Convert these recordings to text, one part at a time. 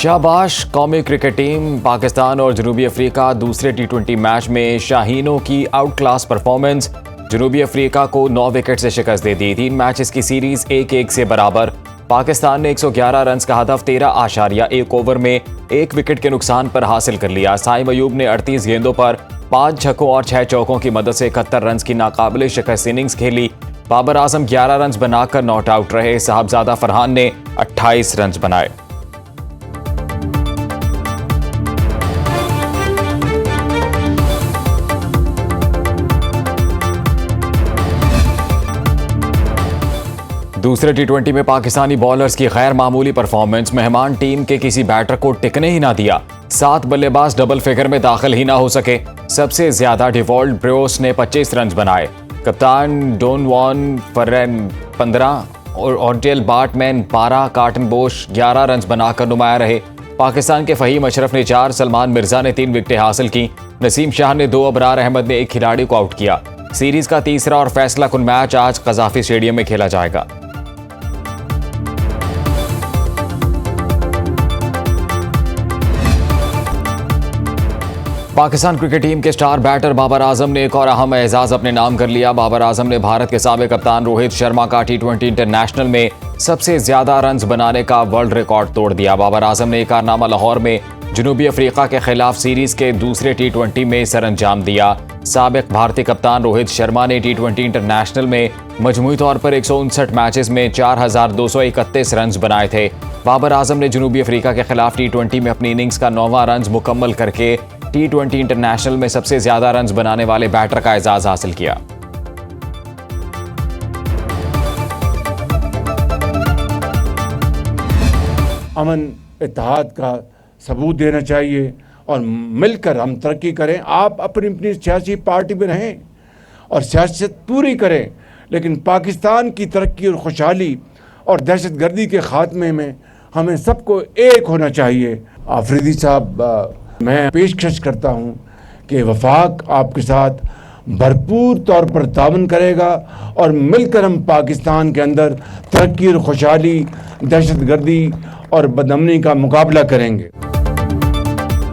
शाबाश कौमी cricket team. Pakistan और जनूबी अफ्रीका दूसरे टी20 मैच में शाहीनों की आउट क्लास परफॉर्मेंस। जनूबी अफ्रीका को 9 विकेट से शिकस्त दे दी। 3 मैचेस की सीरीज 1-1 से बराबर। पाकिस्तान ने 111 रन का हदफ 13.1 ओवर में 1 विकेट के नुकसान पर हासिल कर लिया। साइम अयूब ने 38 गेंदों पर 5 छक्कों और 6 चौकों की मदद से 71 रन की नाकाबिले शिकस्त इनिंग्स खेली। बाबर आजम 11 रन बनाकर नॉट आउट रहे। साहबजादा फरहान ने 28 रन बनाए। दूसरे टी20 में पाकिस्तानी बॉलर्स की गैर मामूली परफॉर्मेंस मेहमान टीम के किसी बैटर को टिकने ही ना दिया। 7 बल्लेबाज डबल फिगर में दाखिल ही ना हो सके। सबसे ज्यादा डिवॉल्ट ब्रोस ने 25 रन बनाए। कप्तान डोन वॉन फर्रेन 15 और ऑर्टेल बार्टमैन 12, कार्टन बोश 11 रन बनाकर नुमाया रहे। पाकिस्तान के फहीम अशरफ ने 4, सलमान मिर्जा ने 3 विकेटें हासिल की। नसीम शाह ने 2, अबरार अहमद ने 1 खिलाड़ी को आउट किया। सीरीज का तीसरा और फैसला कुन मैच आज कज़ाफी स्टेडियम में खेला जाएगा। पाकिस्तान क्रिकेट टीम के स्टार बैटर बाबर आजम ने एक और अहम एजाज अपने नाम कर लिया। बाबर आजम ने भारत के साबिक कप्तान रोहित शर्मा का टी20 इंटरनेशनल में सबसे ज्यादा रन्स बनाने का वर्ल्ड रिकॉर्ड तोड़ दिया। बाबर आजम ने एक कारनामा लाहौर में जनूबी अफ्रीका के खिलाफ सीरीज के दूसरे टी20 में सरअंजाम दिया। साबिक भारतीय कप्तान रोहित शर्मा ने टी20 इंटरनेशनल में मजमूई तौर पर 159 मैचेस में 4231 रन बनाए थे। बाबर आजम ने जनूबी अफ्रीका के खिलाफ टी20 में अपनी इनिंग्स का 9वां रन मुकम्मल करके टी20 इंटरनेशनल में सबसे ज्यादा रन बनाने वाले बैटर का एजाज हासिल किया। अमन इत्तेहाद का सबूत देना चाहिए और मिलकर हम तरक्की करें। आप अपनी अपनी सियासी पार्टी में रहें और सियासत पूरी करें, लेकिन पाकिस्तान की तरक्की और खुशहाली और दहशतगर्दी के ख़ात्मे में हमें सबको एक होना चाहिए। आफरीदी साहब, मैं पेशकश करता हूँ कि वफाक आपके साथ भरपूर तौर पर तावन करेगा और मिलकर हम पाकिस्तान के अंदर तरक्की और खुशहाली, दहशतगर्दी और बदअमनी का मुकाबला करेंगे।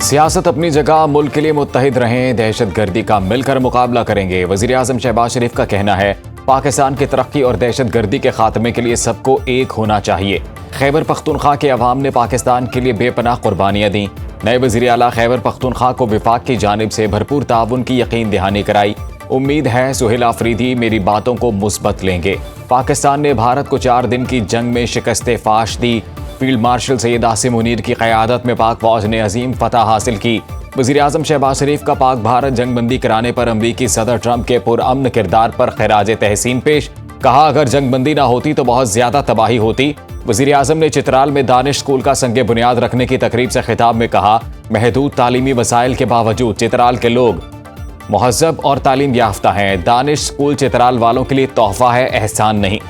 सियासत अपनी जगह, मुल्क के लिए मुत्तहिद रहें, दहशतगर्दी का मिलकर मुकाबला करेंगे। वज़ीर आज़म शहबाज शरीफ का कहना है पाकिस्तान की तरक्की और दहशतगर्दी के खात्मे के लिए सबको एक होना चाहिए। खैबर पख्तूनख्वा के अवाम ने पाकिस्तान के लिए बेपनाह कुर्बानियाँ दी। नए वज़ीर आला खैबर पख्तूनख्वा को विफाक की जानिब से भरपूर ताउन की यकीन दहानी कराई। उम्मीद है सुहेल आफरीदी मेरी बातों को मुस्बत लेंगे। पाकिस्तान ने भारत को 4 दिन की जंग में शिकस्त फाश दी। फील्ड मार्शल सैयद आसिम मुनीर की क़यादत में पाक फौज ने अजीम फतह हासिल की। वज़ीर आज़म शहबाज शरीफ का पाक भारत जंगबंदी कराने पर अमरीकी सदर ट्रंप के पुरअमन किरदार पर खैराज तहसीन पेश। कहा अगर जंगबंदी ना होती तो बहुत ज्यादा तबाही होती। वज़ीर आज़म ने चित्राल में दानिश स्कूल का संगे बुनियाद रखने की तकरीब से खिताब में कहा महदूद तालीमी वसाइल के बावजूद चित्राल के लोग मुहज़्ज़ब और तालीम याफ्ता हैं। दानिश स्कूल चित्राल वालों के लिए तोहफा है, एहसान नहीं।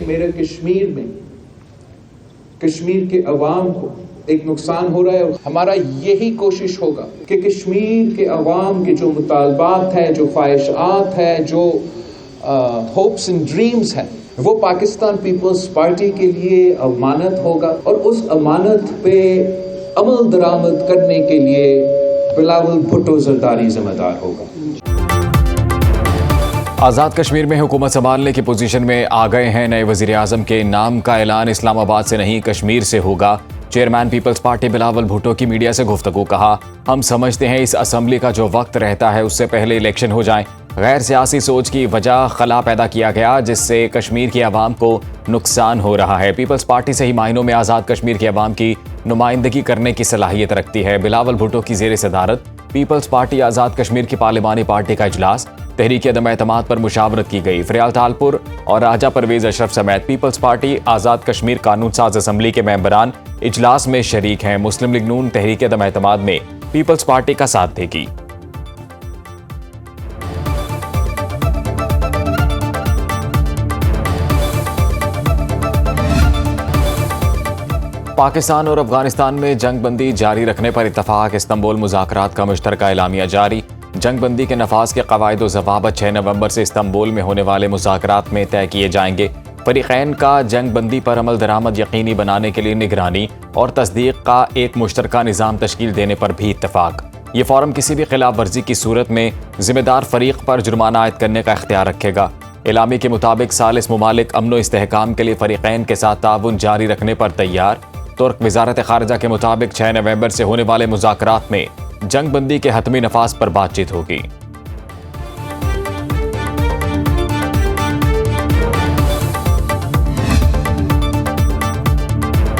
मेरे कश्मीर में कश्मीर के अवाम को एक नुकसान हो रहा है। हमारा यही कोशिश होगा कि कश्मीर के अवाम के जो मुतालबात है, जो ख्वाहिशात है, जो होप्स एंड ड्रीम्स हैं, वो पाकिस्तान पीपल्स पार्टी के लिए अमानत होगा और उस अमानत पे अमल दरामद करने के लिए बिलावल भुट्टो जरदारी जिम्मेदार होगा। आज़ाद कश्मीर में हुकूमत संभालने की पोजीशन में आ गए हैं नए वज़ीर आज़म के नाम का ऐलान इस्लामाबाद से नहीं कश्मीर से होगा। Chairman Peoples Party Bilawal Bhutto की मीडिया से गुफ्तगू। कहा हम समझते हैं इस असम्बली का जो वक्त रहता है उससे पहले इलेक्शन हो जाए। गैर सियासी सोच की वजह खला पैदा किया गया जिससे कश्मीर के अवाम को नुकसान हो रहा है। पीपल्स पार्टी सही मायनों में आज़ाद कश्मीर के अवाम की नुमाइंदगी करने की सलाहियत रखती है। बिलावल भुट्टो की ज़ेर सदारत पीपल्स पार्टी आज़ाद कश्मीर की पार्लिमानी पार्टी का इजलास। तहरीक अदम एतमाद पर मुशावरत की गई। फ़रियाल तालपुर और राजा परवेज़ अशरफ समेत पीपल्स पार्टी आज़ाद कश्मीर कानून साज असम्बली के मेंबरान इजलास में शरीक हैं। मुस्लिम लीग नून तहरीक अदम एतमाद में पीपल्स पार्टी का साथ देगी। पाकिस्तान और अफगानिस्तान में जंगबंदी जारी रखने पर इत्तफाक। इस्तांबुल मुज़ाकरात का मुश्तरका एलामिया जारी। जंगबंदी के नफाज के कवायद व ज़वाबित 6 नवंबर से इस्तांबुल में होने वाले मुज़ाकरात में तय किए जाएंगे। फ़रीक़ैन का जंगबंदी पर अमल दरामद यकीनी बनाने के लिए निगरानी और तस्दीक का एक मुश्तरका निज़ाम तश्कील देने पर भी इत्तफ़ाक़। ये फ़ोरम किसी भी खिलाफ वर्जी की सूरत में ज़िम्मेदार फ़रीक़ पर जुर्माना आयद करने का इख्तियार रखेगा। एलामी के मुताबिक सालिस मुमालिक अमन व इस्तेहकाम के लिए फ़रीक़ैन के साथ ताउन जारी रखने पर तैयार। तुर्क वज़ारत ख़ारिजा के मुताबिक 6 नवंबर से होने वाले मुज़ाकरात में जंगबंदी के हतमी नफाज पर बातचीत होगी।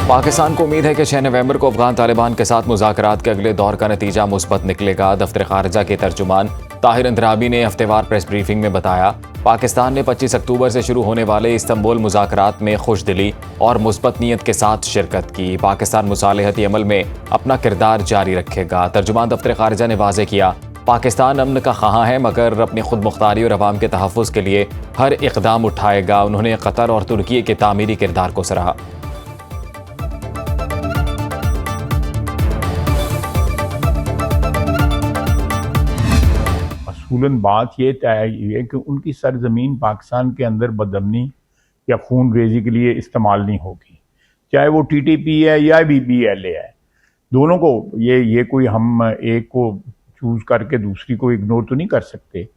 पाकिस्तान को उम्मीद है कि 6 नवंबर को अफगान तालिबान के साथ मुज़ाकरात के अगले दौर का नतीजा मुस्बत निकलेगा। दफ्तर ख़ारिजा के तर्जुमान ताहिर अंद्राबी ने हफ्तेवार प्रेस ब्रीफिंग में बताया, पाकिस्तान ने 25 अक्टूबर से शुरू होने वाले इस्तांबुल मुज़ाकरात में खुशदिली और मुस्बत नीयत के साथ शिरकत की। पाकिस्तान मुसालहती अमल में अपना किरदार जारी रखेगा। तर्जुमान दफ्तर ख़ारिजा ने वाज़ेह किया, पाकिस्तान अमन का ख़्वाह है मगर अपनी खुद मुख्तारी और अवाम के तहफ़्फ़ुज़ के लिए हर इक़दाम उठाएगा। उन्होंने कतर और तुर्की के तामीरी किरदार को सराहा। असूलन बात ये तय हुई है कि उनकी सरजमीन पाकिस्तान के अंदर बदअमनी या खून रेजी के लिए इस्तेमाल नहीं होगी, चाहे वो TTP है या BBLA है। दोनों को ये कोई हम एक को चूज़ करके दूसरी को इग्नोर तो नहीं कर सकते।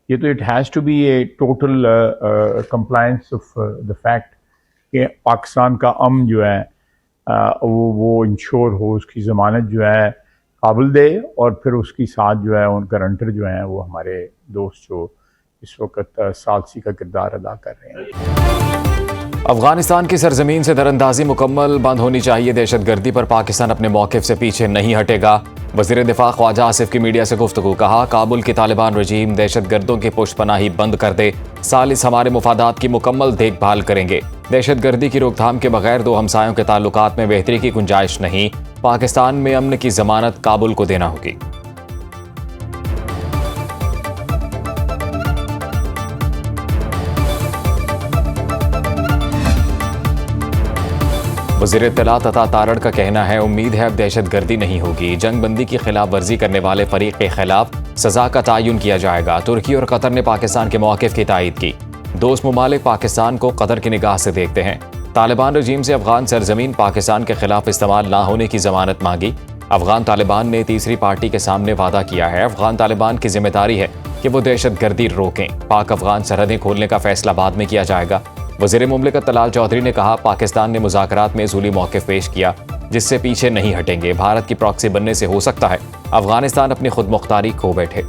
ये तो it has to be a total compliance of the fact कि पाकिस्तान का अमन जो है वो इंश्योर हो, उसकी ज़मानत जो है काबिल दे, और फिर उसकी साथ जो है उन गारंटर जो हैं वो हमारे दोस्त जो इस वक्त सालसी का किरदार अदा कर रहे हैं। अफगानिस्तान की सरजमीन से दरअंदाजी मुकम्मल बंद होनी चाहिए। दहशतगर्दी पर पाकिस्तान अपने मौक़िफ़ से पीछे नहीं हटेगा। वज़ीर दिफ़ा ख्वाजा आसिफ की मीडिया से गुफ्तगू, कहा, काबुल की तालिबान रजीम दहशतगर्दों की पुष्पनाही बंद कर दे। सालिस हमारे मुफादात की मुकम्मल देखभाल करेंगे। दहशतगर्दी की रोकथाम के बगैर दो हमसायों के ताल्लुकात में बेहतरी की गुंजाइश नहीं। पाकिस्तान में अमन की जमानत काबुल को देना होगी। वज़ीर इत्तलात अता तारड़ का कहना है, उम्मीद है अब दहशतगर्दी नहीं होगी। जंगबंदी की खिलाफ वर्जी करने वाले फरीक के खिलाफ सजा का तयन किया जाएगा। तुर्की और कतर ने पाकिस्तान के मौक़िफ़ की तायीद की। दोस्त मुमालिक पाकिस्तान को कतर की निगाह से देखते हैं। तालिबान रजीम से अफगान सरजमीन पाकिस्तान के खिलाफ इस्तेमाल ना होने की जमानत मांगी। अफगान तालिबान ने तीसरी पार्टी के सामने वादा किया है, अफगान तालिबान की जिम्मेदारी है कि वो दहशतगर्दी रोकें। पाक अफगान सरहदें खोलने का फैसला बाद में किया जाएगा। वज़ीर मुमलिकत तलाल चौधरी ने कहा, पाकिस्तान ने मुज़ाकरात में ज़ूली मौक़िफ़ पेश किया जिससे पीछे नहीं हटेंगे। भारत की प्रॉक्सी बनने से हो सकता है अफगानिस्तान अपनी खुद मुख्तारी खो बैठे।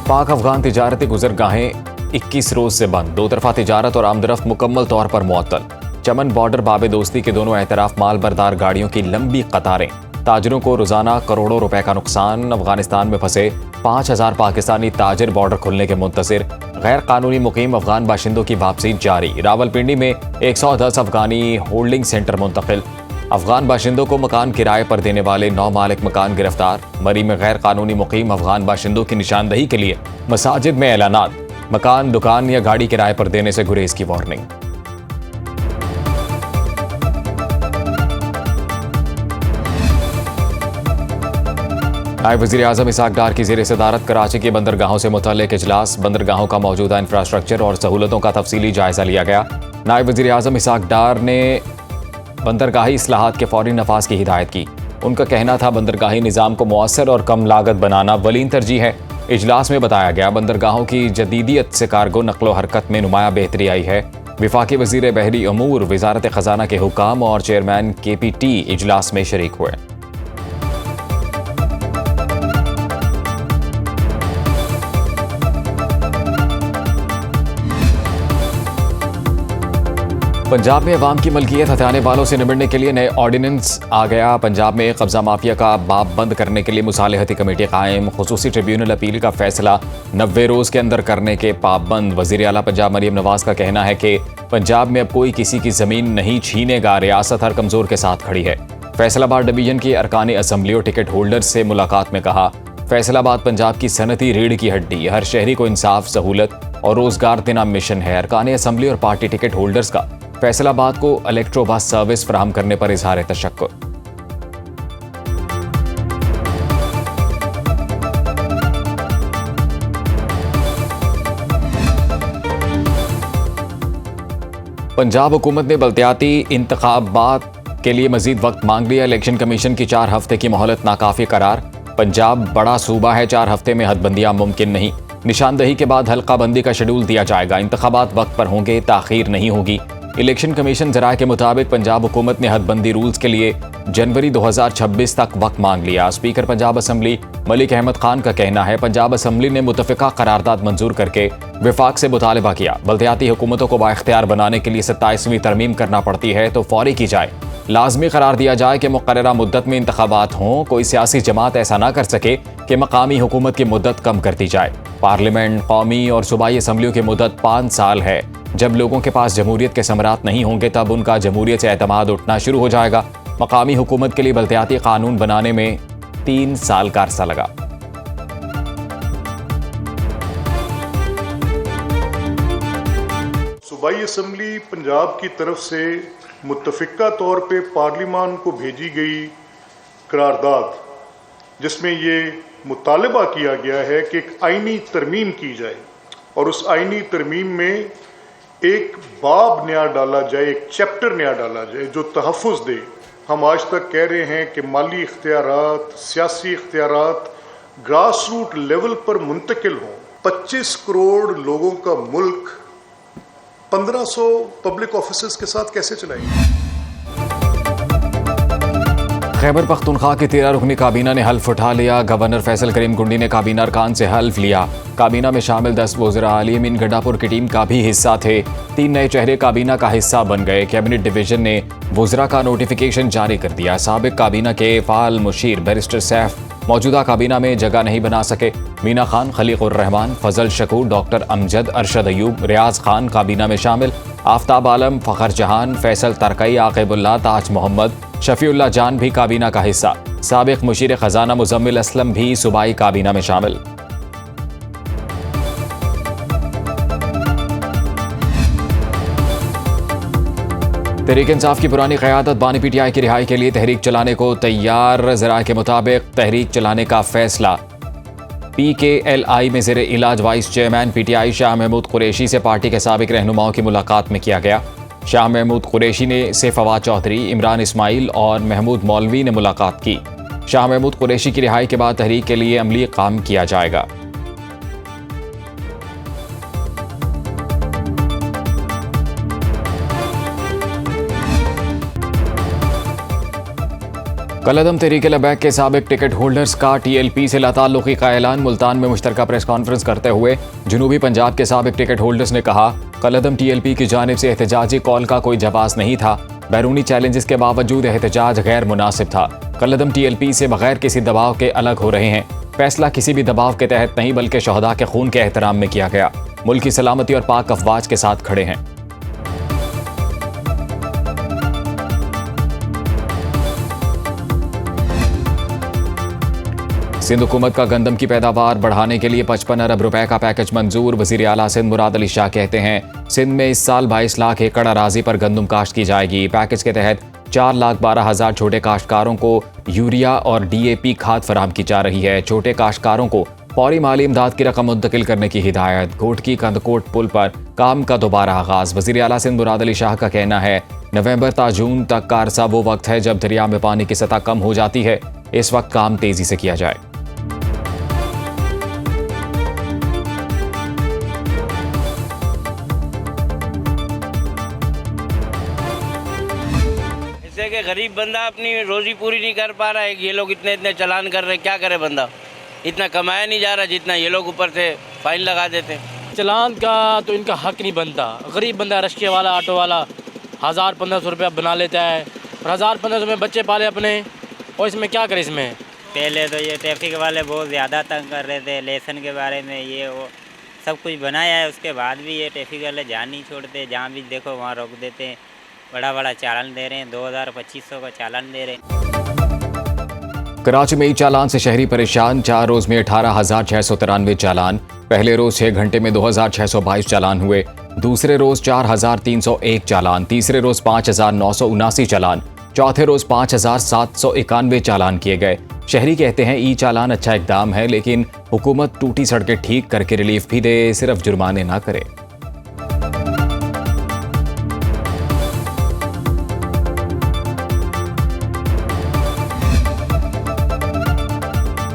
पाक अफगान तिजारती गुजरगाहें 21 रोज से बंद। दो तरफा तिजारत और आमदरफ्त मुकम्मल तौर पर मुअत्तल। चमन बॉर्डर बाबे दोस्ती के दोनों एतराफ माल बरदार गाड़ियों की लंबी कतारें। ताजरों को रोजाना करोड़ों रुपए का नुकसान। अफगानिस्तान में फंसे 5000 पाकिस्तानी ताजिर बॉर्डर खुलने के मुंतज़िर। गैर कानूनी मुकीम अफगान बाशिंदों की वापसी जारी। रावलपिंडी में 110 अफगानी होल्डिंग सेंटर मुंतकिल। अफगान बाशिंदों को मकान किराए पर देने वाले 9 मालिक मकान गिरफ्तार। मरी में गैर कानूनी मुकीम अफगान बाशिंदों की निशानदही के लिए मसाजिद में ऐलानात। मकान, दुकान या गाड़ी किराए पर देने से गुरेज की वार्निंग। नायब वज़ीर आज़म इसहाक़ डार की ज़ेर सदारत कराची के बंदरगाहों से मुतल्लिक़ इजलास। बंदरगाहों का मौजूदा इंफ्रास्ट्रक्चर और सहूलतों का तफसीली जायज़ा लिया गया। नायब वज़ीर आज़म इसहाक़ डार ने बंदरगाही इस्लाहात के फौरी नफाज की हिदायत की। उनका कहना था, बंदरगाही निज़ाम को मौसर और कम लागत बनाना वलीन तरजीह है। इजलास में बताया गया, बंदरगाहों की जदीदियत से कार्गो नकलो हरकत में नुमाया बेहतरी आई है। विफाकी वज़ीर बहरी अमूर, वज़ारत ख़जाना के हुकाम और चेयरमैन KPT इजलास में शरीक हुए। पंजाब में अवाम की मलकियत हथियाने वालों से निपटने के लिए नए ऑर्डिनेंस आ गया। पंजाब में कब्जा माफिया का बाब बंद करने के लिए मुसालहती कमेटी कायम। खुसूसी ट्रिब्यूनल अपील का फैसला 90 रोज़ के अंदर करने के पाबंद। वज़ीर आला पंजाब मरियम नवाज का कहना है कि पंजाब में अब कोई किसी की ज़मीन नहीं छीनेगा। रियासत हर कमज़ोर के साथ खड़ी है। फैसलाबाद डिवीजन की अरकान असम्बली और टिकट होल्डर से मुलाकात में कहा, फैसलाबाद पंजाब की सनती रीढ़ की हड्डी। हर शहरी को इंसाफ, सहूलत और रोज़गार देना मिशन है। अरकान असम्बली और पार्टी टिकट होल्डर्स का फैसलाबाद को इलेक्ट्रो बस सर्विस फराहम करने पर इजहार तशक्कुर। पंजाब हुकूमत ने बल्दियाती इंतखाबात के लिए मजीद वक्त मांग लिया। इलेक्शन कमीशन की 4 हफ्ते की मोहलत नाकाफी करार। पंजाब बड़ा सूबा है, 4 हफ्ते में हदबंदियां मुमकिन नहीं। निशानदही के बाद हल्का बंदी का शेड्यूल दिया जाएगा। इंतखाबात वक्त पर होंगे, ताखीर नहीं होगी। इलेक्शन कमीशन जराये के मुताबिक पंजाब हुकूमत ने हदबंदी रूल्स के लिए जनवरी 2026 तक वक्त मांग लिया। स्पीकर पंजाब असम्बली मलिक अहमद खान का कहना है पंजाब असम्बली ने मुतफ़िका करारदाद मंजूर करके विफाक से मुतालबा किया। बल्दियाती हुकूमतों को बाइख्तियार बनाने के लिए 27वीं तरमीम करना पड़ती है तो फौरी की जाए। लाजमी करार दिया जाए कि मुकर्ररा मुद्दत में इंतखाबात हों। कोई सियासी जमात ऐसा ना कर सके कि मकामी हुकूमत की मुद्दत कम कर दी जाए। पार्लियामेंट, कौमी और सूबाई असम्बलियों की मुद्दत 5 साल है। जब लोगों के पास जमहूरियत के समरात नहीं होंगे तब उनका जमहूरियत से एतमाद उठना शुरू हो जाएगा। मकामी हुकूमत के लिए बल्दियाती कानून बनाने में 3 साल का अरसा लगा। सूबाई असम्बली पंजाब की तरफ से मुत्तफ़िका तौर पे पार्लिमान को भेजी गई करारदाद, जिसमें ये मुतालबा किया गया है कि एक आइनी तरमीम की जाए और उस आइनी तरमीम में एक बाब नया डाला जाए, एक चैप्टर नया डाला जाए जो तहफ़्फ़ुज़ दे। हम आज तक कह रहे हैं कि माली इख्तियारात, सियासी इख्तियारात ग्रास रूट लेवल पर मुंतकिल हों। 25 करोड़ लोगों का मुल्क 1500 पब्लिक ऑफिसर्स के साथ कैसे चलाएंगे? खैबर पख्तूनख्वा की 13 रुकनी काबीना ने हल्फ उठा लिया। गवर्नर फैसल करीम गुंडी ने काबीना अरकान से हल्फ लिया। काबीना में शामिल 10 वज़ीरा आली मीन गंडापुर की टीम का भी हिस्सा थे। 3 नए चेहरे काबीना का हिस्सा बन गए। कैबिनेट डिवीजन ने वज़ीरा का नोटिफिकेशन जारी कर दिया। साबिक काबीना के फ़ाल मुशीर बैरिस्टर सैफ मौजूदा काबीना में जगह नहीं बना सके। मीना खान, खलीकुर रहमान, फजल शकूर, डॉक्टर अमजद, अरशद अयूब, रियाज खान काबीना में शामिल। आफ्ताब आलम, फ़खर जहान, फैसल तरकई, आकिबुल्लाह, ताज मोहम्मद, शफीउल्लाह जान भी काबीना का हिस्सा। साबिक मुशीर खजाना मुजम्मिल असलम भी सूबाई काबीना में शामिल। तहरीक इंसाफ की पुरानी क़यादत बानी पीटीआई की रिहाई के लिए तहरीक चलाने को तैयार। ज़राए के मुताबिक तहरीक चलाने का फैसला PKLI में ज़ेरे इलाज vice chairman PTI Shah Mahmood Qureshi से पार्टी के साबिक रहनुमाओं की मुलाकात में किया गया। शाह महमूद कुरैशी ने से फवाद चौधरी, इमरान इस्माइल और महमूद मौलवी ने मुलाकात की। शाह महमूद कुरैशी की रिहाई के बाद तहरीक के लिए अमली काम किया जाएगा। कलअदम तहरीक लबैक के साबिक टिकट होल्डर्स का TLP से लाताल्लुकी का ऐलान। मुल्तान में मुश्तरका प्रेस कॉन्फ्रेंस करते हुए जनूबी पंजाब के साबिक टिकट होल्डर्स ने कहा कलअदम TLP की जानिब से एहतजाजी कॉल का कोई जवाब नहीं था। बैरूनी चैलेंजेस के बावजूद एहतजाज गैर मुनासिब था। कलअदम TLP से बगैर किसी दबाव के अलग हो रहे हैं। फैसला किसी भी दबाव के तहत नहीं बल्कि शहदा के खून के एहतराम में किया गया। मुल्क की सलामती और पाक अफवाज के साथ खड़े हैं। सिंध हुकूमत का गंदम की पैदावार बढ़ाने के लिए 55 अरब रुपए का पैकेज मंजूर। वज़ीर आला सिंध मुराद अली शाह कहते हैं सिंध में इस साल 22 लाख एकड़ अराजी पर गंदम काश्त की जाएगी। पैकेज के तहत 4,12,000 छोटे काश्तकारों को यूरिया और DAP खाद फराहम की जा रही है। छोटे काश्तकारों को फौरी माली इमदाद की रकम मुंतकिल करने की हिदायत। घोटकी कंदकोट पुल पर काम का दोबारा आगाज। वज़ीर आला सिंध मुराद अली शाह का कहना है नवंबर ता जून तक का अरसा वो वक्त है जब दरिया में पानी की सतह कम हो जाती है। इस वक्त काम तेजी से किया जाए। कि गरीब बंदा अपनी रोजी पूरी नहीं कर पा रहा है। ये लोग इतने इतने चालान कर रहे हैं, क्या करे बंदा? इतना कमाया नहीं जा रहा जितना ये लोग ऊपर से फाइन लगा देते हैं। चालान का तो इनका हक नहीं बनता। गरीब बंदा, रिक्शे वाला, ऑटो वाला 1000-1500 रुपया बना लेता है और 1000-1500 में बच्चे पाले अपने, और इसमें क्या करे? इसमें पहले तो ये ट्रैफिक वाले बहुत ज़्यादा तंग कर रहे थे, लेसन के बारे में ये वो सब कुछ बनाया है। उसके बाद भी ये ट्रैफिक वाले जान नहीं छोड़ते, जहाँ भी देखो वहाँ रोक देते हैं। बड़ा बड़ा चालान दे रहे हैं, 2000-2500 का चालान दे रहे हैं। कराची में ई चालान से शहरी परेशान। 4 रोज में 18,693 चालान। पहले रोज 6 घंटे में 2,622 चालान हुए। दूसरे रोज 4,301 चालान, तीसरे रोज 5,979 चालान, चौथे रोज 5,791 चालान किए गए। शहरी कहते हैं ई चालान अच्छा इकदाम है, लेकिन हुकूमत टूटी सड़कें ठीक करके रिलीफ भी दे, सिर्फ जुर्माने ना करे।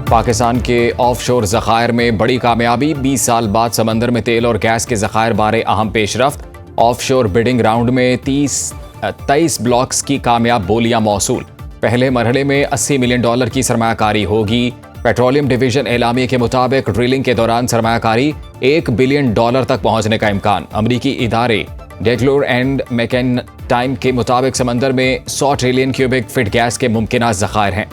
पाकिस्तान के ऑफशोर ज़खायर में बड़ी कामयाबी, 20 साल बाद समंदर में तेल और गैस के ज़खायर बारे अहम पेशरफ्त। ऑफशोर बिडिंग राउंड में 23 ब्लॉक्स की कामयाब बोलियां मौसूल। पहले मरहले में $80 मिलियन की सरमायाकारी होगी। पेट्रोलियम डिवीजन एलामिया के मुताबिक ड्रिलिंग के दौरान सरमायाकारी $1 बिलियन तक पहुंचने का इम्कान। अमरीकी इदारे डेग्लोर एंड मैकेटाइम के मुताबिक समंदर में 100 ट्रिलियन क्यूबिक फीट गैस के मुमकिन ज़खायर हैं।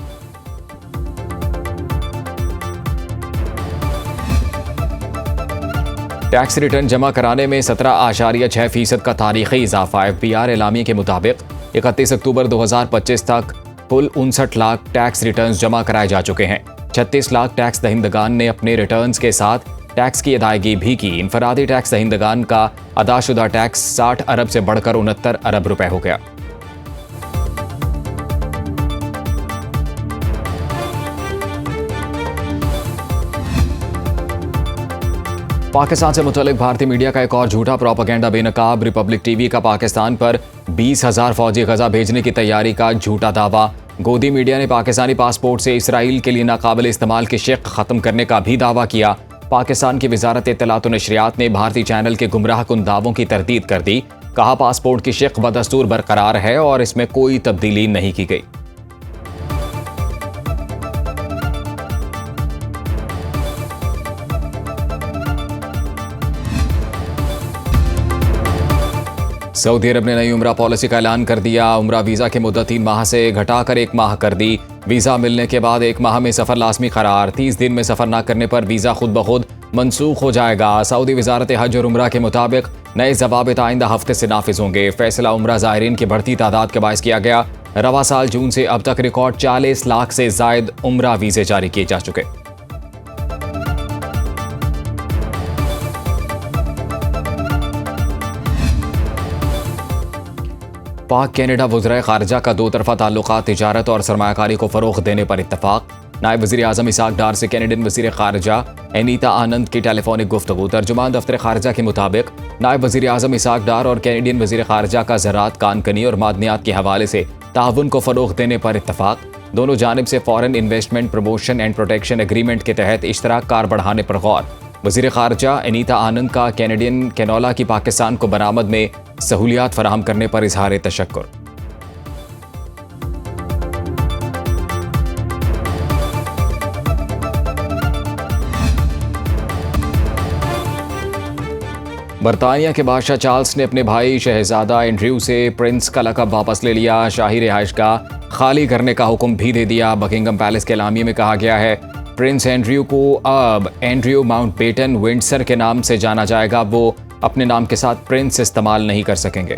टैक्स रिटर्न जमा कराने में 17.6% का तारीखी इजाफा। FBI एलामिया के मुताबिक 31 अक्टूबर 2025 तक कुल 59 लाख टैक्स रिटर्न्स जमा कराए जा चुके हैं। 36 लाख टैक्स दहिंदगान ने अपने रिटर्न्स के साथ टैक्स की अदायगी भी की। इनफरादी टैक्स दहिंदगान का अदाशुदा टैक्स 60 अरब से बढ़कर 69 अरब रुपए हो गया। पाकिस्तान से मुतल्लिक भारतीय मीडिया का एक और झूठा प्रोपेगेंडा बेनकाब। रिपब्लिक टीवी का पाकिस्तान पर 20,000 फौजी गजा भेजने की तैयारी का झूठा दावा। गोदी मीडिया ने पाकिस्तानी पासपोर्ट से इसराइल के लिए नाकाबिल इस्तेमाल के शेख खत्म करने का भी दावा किया। पाकिस्तान की वजारत इत्तलात व नशरियात ने भारतीय चैनल के गुमराहकुन दावों की तरदीद कर दी। कहा पासपोर्ट की शेख बदस्तूर बरकरार है और इसमें कोई तब्दीली नहीं की गई। सऊदी अरब ने नई उम्रा पॉलिसी का ऐलान कर दिया। उम्रा वीज़ा की मुद्दत 3 माह से घटाकर 1 माह कर दी। वीज़ा मिलने के बाद 1 माह में सफ़र लाजमी करार। 30 दिन में सफ़र न करने पर वीज़ा खुद ब खुद मनसूख हो जाएगा। सऊदी वजारत हज और उम्रा के मुताबिक नए ज़वाबित आइंदा हफ्ते से नाफिज होंगे। फैसला उम्रा ज़ायरीन की बढ़ती तादाद के बायस किया गया। रवा साल जून से अब तक रिकॉर्ड 40 लाख से ज़ायद उम्रा वीज़े जारी किए जा चुके। पाक कैनेडा वज़राए ख़ारिजा का 2 तरफ़ा ताल्लुक़ात, तिजारत और सरमायाकारी को फ़रोग़ देने पर इत्तफ़ाक़। नायब वज़ीर आज़म इसहाक़ डार से कैनेडियन वज़ीर ख़ारिजा अनीता आनंद की टेलीफोनिक गुफ्तगू। तर्जुमान दफ्तर ख़ारिजा के मुताबिक नायब वज़ीर आज़म इसहाक़ डार और कैनेडियन वज़ीर ख़ारिजा का ज़राअत, कानकनी और मादनियात के हवाले से ताउन को फ़रोग़ देने पर इत्तफ़ाक़। दोनों जानिब से foreign investment promotion and protection agreement के तहत इश्तराक कार बढ़ाने पर गौर। वज़ीर ख़ारिजा अनीता आनंद का कैनेडियन कैनोला की पाकिस्तान को बरामद में सहूलियात फराहम करने पर इजहार तशक्कुर। बरतानिया के बादशाह चार्ल्स ने अपने भाई शहजादा एंड्रयू से प्रिंस का लक़ब वापस ले लिया। शाही रिहाइशगाह खाली करने का हुक्म भी दे दिया। बकिंगम पैलेस के एलामिया में कहा गया है प्रिंस एंड्रयू को अब एंड्रयू माउंटबेटन विंडसर के नाम से जाना जाएगा। वो अपने नाम के साथ प्रिंस इस्तेमाल नहीं कर सकेंगे।